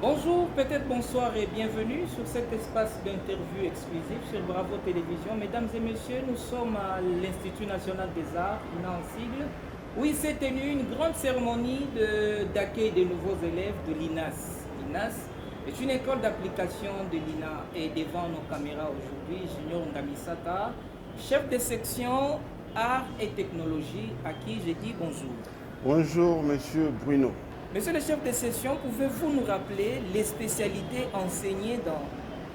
Bonjour, peut-être bonsoir et bienvenue sur cet espace d'interview exclusif sur Bravo Télévision. Mesdames et messieurs, nous sommes à l'Institut national des arts, INA en sigle, où il s'est tenu une grande cérémonie d'accueil des nouveaux élèves de l'INAS. L'INAS est une école d'application de l'INA et devant nos caméras aujourd'hui, Junior Ngamisata, chef de section arts et technologie, à qui je dis bonjour. Bonjour, monsieur Bruno. Monsieur le chef de section, pouvez-vous nous rappeler les spécialités enseignées dans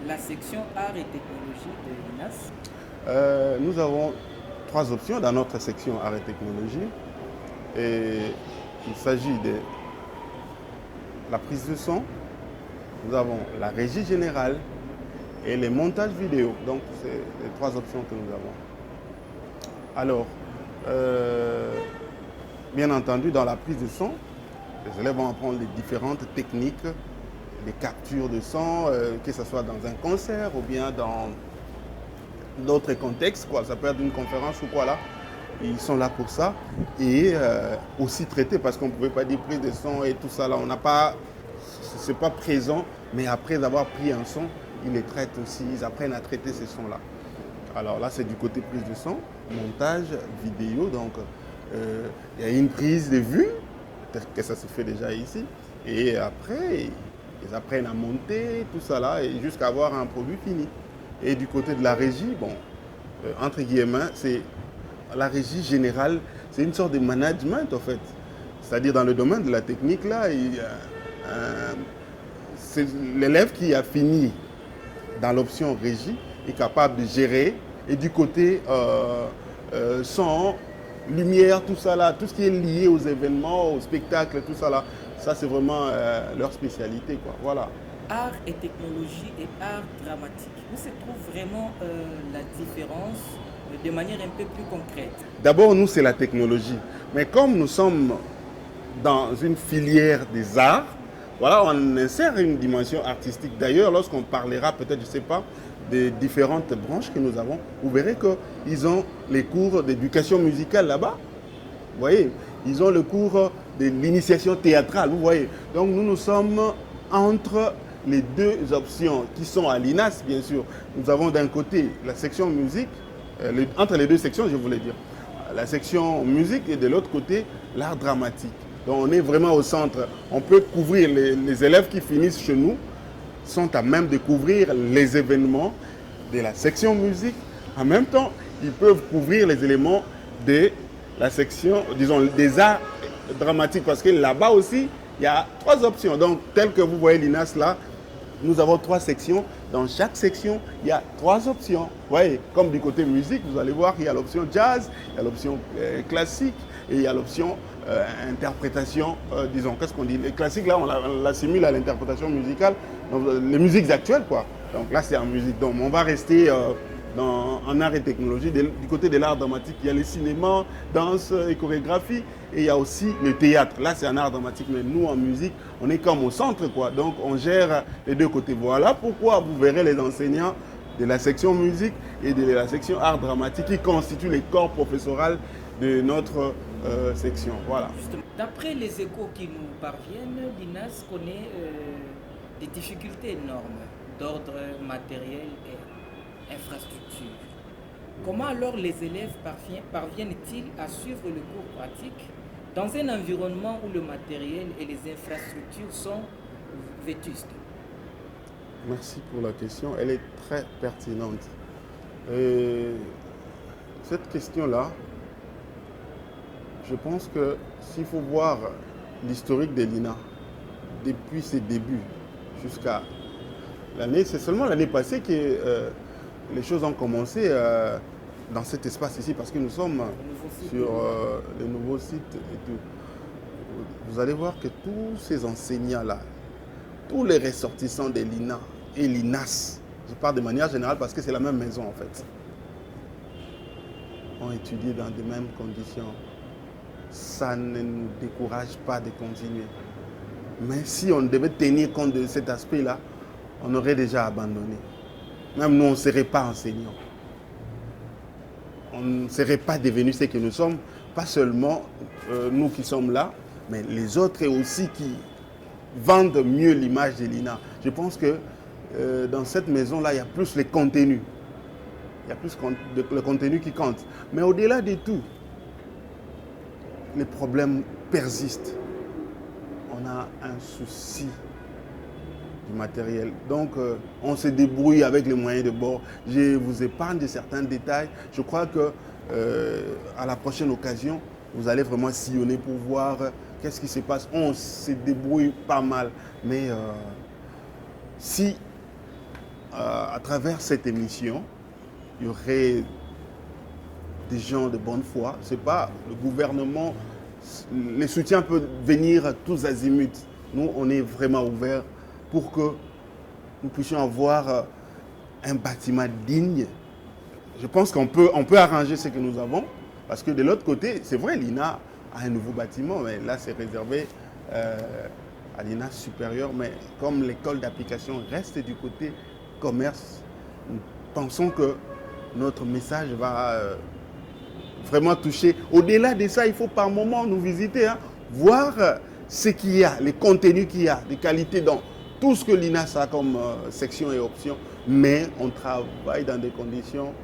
la section arts et technologie de l'INAS? Nous avons trois options dans notre section arts et technologie. Et il s'agit de la prise de son, nous avons la régie générale et les montages vidéo. Donc, c'est les trois options que nous avons. Alors, bien entendu, dans la prise de son, les élèves vont apprendre les différentes techniques, les captures de son, que ce soit dans un concert ou bien dans d'autres contextes, quoi. Ça peut être une conférence ou quoi là. Ils sont là pour ça. Et aussi traiter, parce qu'on ne pouvait pas dire prise de son et tout ça là. On n'a pas, c'est pas présent, mais après avoir pris un son, ils les traitent aussi, ils apprennent à traiter ces sons-là. Alors là, c'est du côté prise de son, montage, vidéo, donc il y a une prise de vue, peut-être que ça se fait déjà ici, et après, ils apprennent à monter, tout ça là, et jusqu'à avoir un produit fini. Et du côté de la régie, bon, entre guillemets, c'est la régie générale, c'est une sorte de management en fait. C'est-à-dire dans le domaine de la technique là, c'est l'élève qui a fini dans l'option régie est capable de gérer. Et du côté son, lumière, tout ça là, tout ce qui est lié aux événements, aux spectacles, tout ça là, ça c'est vraiment leur spécialité, quoi. Voilà. Arts et technologie et art dramatique. Où se trouve vraiment la différence de manière un peu plus concrète? D'abord, nous, c'est la technologie. Mais comme nous sommes dans une filière des arts, voilà, on insère une dimension artistique. D'ailleurs, lorsqu'on parlera, peut-être, je ne sais pas, des différentes branches que nous avons, vous verrez qu'ils ont les cours d'éducation musicale là-bas. Vous voyez, ils ont le cours de l'initiation théâtrale, vous voyez. Donc, nous sommes entre les deux options qui sont à l'INAS, bien sûr. Nous avons d'un côté la section musique, entre les deux sections, je voulais dire, la section musique et de l'autre côté, l'art dramatique. Donc on est vraiment au centre. On peut couvrir les élèves qui finissent chez nous, sont à même de couvrir les événements de la section musique. En même temps, ils peuvent couvrir les éléments de la section, disons, des arts dramatiques. Parce que là-bas aussi, il y a trois options. Donc, tel que vous voyez l'INAS là, nous avons trois sections. Dans chaque section, il y a trois options. Vous voyez, comme du côté musique, vous allez voir qu'il y a l'option jazz, il y a l'option classique et il y a l'option interprétation, disons, qu'est-ce qu'on dit? Les classiques, là, on l'assimile à l'interprétation musicale, donc les musiques actuelles, quoi. Donc là, c'est en musique. Donc on va rester en art et technologie. Du côté de l'art dramatique, il y a le cinéma, danse et chorégraphie, et il y a aussi le théâtre. Là, c'est un art dramatique, mais nous, en musique, on est comme au centre, quoi. Donc on gère les deux côtés. Voilà pourquoi vous verrez les enseignants de la section musique et de la section art dramatique qui constituent les corps professoral de notre section. Voilà. D'après les échos qui nous parviennent, l'INAS connaît des difficultés énormes d'ordre matériel et infrastructure. Comment alors les élèves parviennent-ils à suivre le cours pratique dans un environnement où le matériel et les infrastructures sont vétustes? Merci pour la question, elle est très pertinente. Cette question-là, je pense que s'il faut voir l'historique de l'INA, depuis ses débuts jusqu'à l'année, c'est seulement l'année passée que les choses ont commencé dans cet espace ici, parce que nous sommes sur les nouveaux sites et tout. Vous allez voir que tous ces enseignants-là, tous les ressortissants de l'INA et l'INAS, je parle de manière générale parce que c'est la même maison en fait, ont étudié dans les mêmes conditions. Ça ne nous décourage pas de continuer. Mais si on devait tenir compte de cet aspect-là, on aurait déjà abandonné. Même nous, on ne serait pas enseignants. On ne serait pas devenus ce que nous sommes. Pas seulement nous qui sommes là, mais les autres aussi qui vendent mieux l'image de l'INA. Je pense que dans cette maison-là, il y a plus les contenus. Il y a plus le contenu qui compte. Mais au-delà de tout, les problèmes persistent. On a un souci du matériel. Donc, on se débrouille avec les moyens de bord. Je vous épargne de certains détails. Je crois que à la prochaine occasion, vous allez vraiment sillonner pour voir qu'est-ce qui se passe. On se débrouille pas mal. Mais si, à travers cette émission, il y aurait des gens de bonne foi, c'est pas le gouvernement, les soutiens peuvent venir tous azimuts. Nous, on est vraiment ouverts pour que nous puissions avoir un bâtiment digne. Je pense qu'on peut arranger ce que nous avons, parce que de l'autre côté, c'est vrai, l'INA a un nouveau bâtiment, mais là, c'est réservé à l'INA supérieur. Mais comme l'école d'application reste du côté commerce, nous pensons que notre message va vraiment toucher. Au-delà de ça, il faut par moment nous visiter, voir ce qu'il y a, les contenus qu'il y a, les qualités dans tout ce que l'INAS a comme section et option. Mais on travaille dans des conditions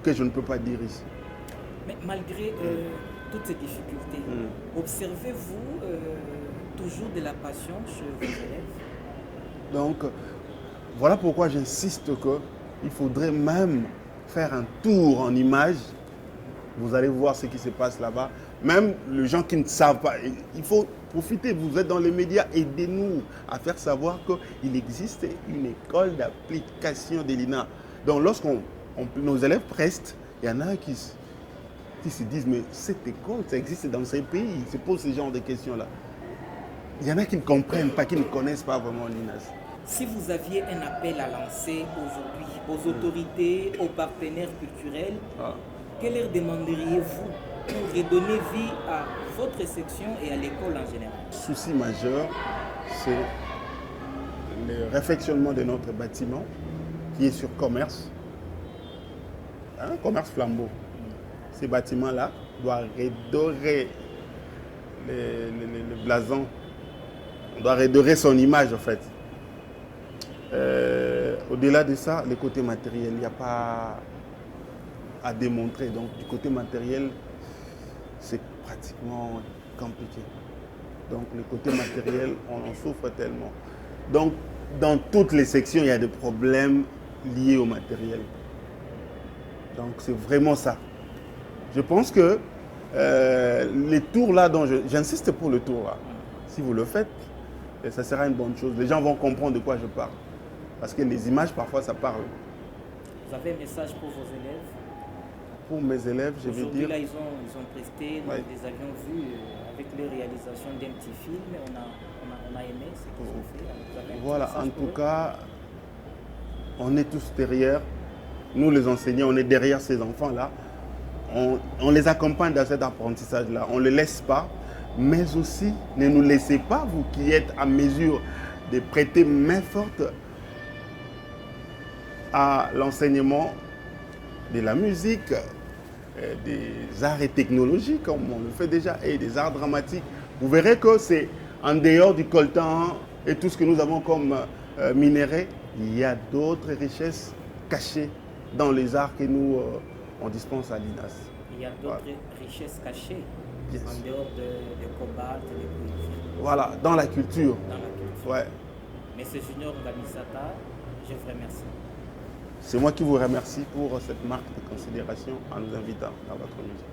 que je ne peux pas dire ici. Mais malgré toutes ces difficultés, observez-vous toujours de la passion chez vos élèves? Donc, voilà pourquoi j'insiste qu'il faudrait même faire un tour en images. Vous allez voir ce qui se passe là-bas. Même les gens qui ne savent pas, il faut profiter. Vous êtes dans les médias, aidez-nous à faire savoir qu'il existe une école d'application de l'INA. Donc, nos élèves prestent, il y en a qui se disent, mais cette école, ça existe dans ces pays. Ils se posent ce genre de questions-là. Il y en a qui ne comprennent pas, qui ne connaissent pas vraiment l'INAS. Si vous aviez un appel à lancer aujourd'hui aux autorités, aux partenaires culturels, quel leur demanderiez-vous pour redonner vie à votre section et à l'école en général? Le souci majeur, c'est le réfectionnement de notre bâtiment qui est sur commerce. Commerce flambeau. Ces bâtiments-là doivent redorer le blason. On doit redorer son image en fait. Au-delà de ça, le côté matériel, il n'y a pas à démontrer. Donc du côté matériel, c'est pratiquement compliqué. Donc le côté matériel, on en souffre tellement. Donc dans toutes les sections, il y a des problèmes liés au matériel. Donc c'est vraiment ça. Je pense que les tours là, dont j'insiste pour le tour là, si vous le faites, ça sera une bonne chose. Les gens vont comprendre de quoi je parle. Parce que les images, parfois, ça parle. Vous avez un message pour vos élèves? Pour mes élèves, je vais dire... Aujourd'hui, là, ils ont presté, nous les avions vus avec leur réalisation d'un petit film. On a aimé ce qu'ils ont fait. Voilà, en tout cas, on est tous derrière. Nous, les enseignants, on est derrière ces enfants-là. On les accompagne dans cet apprentissage-là. On ne les laisse pas. Mais aussi, ne nous laissez pas, vous qui êtes à mesure de prêter main forte à l'enseignement de la musique, des arts et technologies, comme on le fait déjà, et des arts dramatiques. Vous verrez que c'est en dehors du coltan et tout ce que nous avons comme minerais, il y a d'autres richesses cachées dans les arts que nous on dispense à l'INAS. Il y a d'autres richesses cachées en dehors de cobalt et de cuivre. Voilà, dans la culture. Dans la culture. Ouais. Monsieur Junior Ngamisata, je vous remercie. C'est moi qui vous remercie pour cette marque de considération en nous invitant dans votre musique.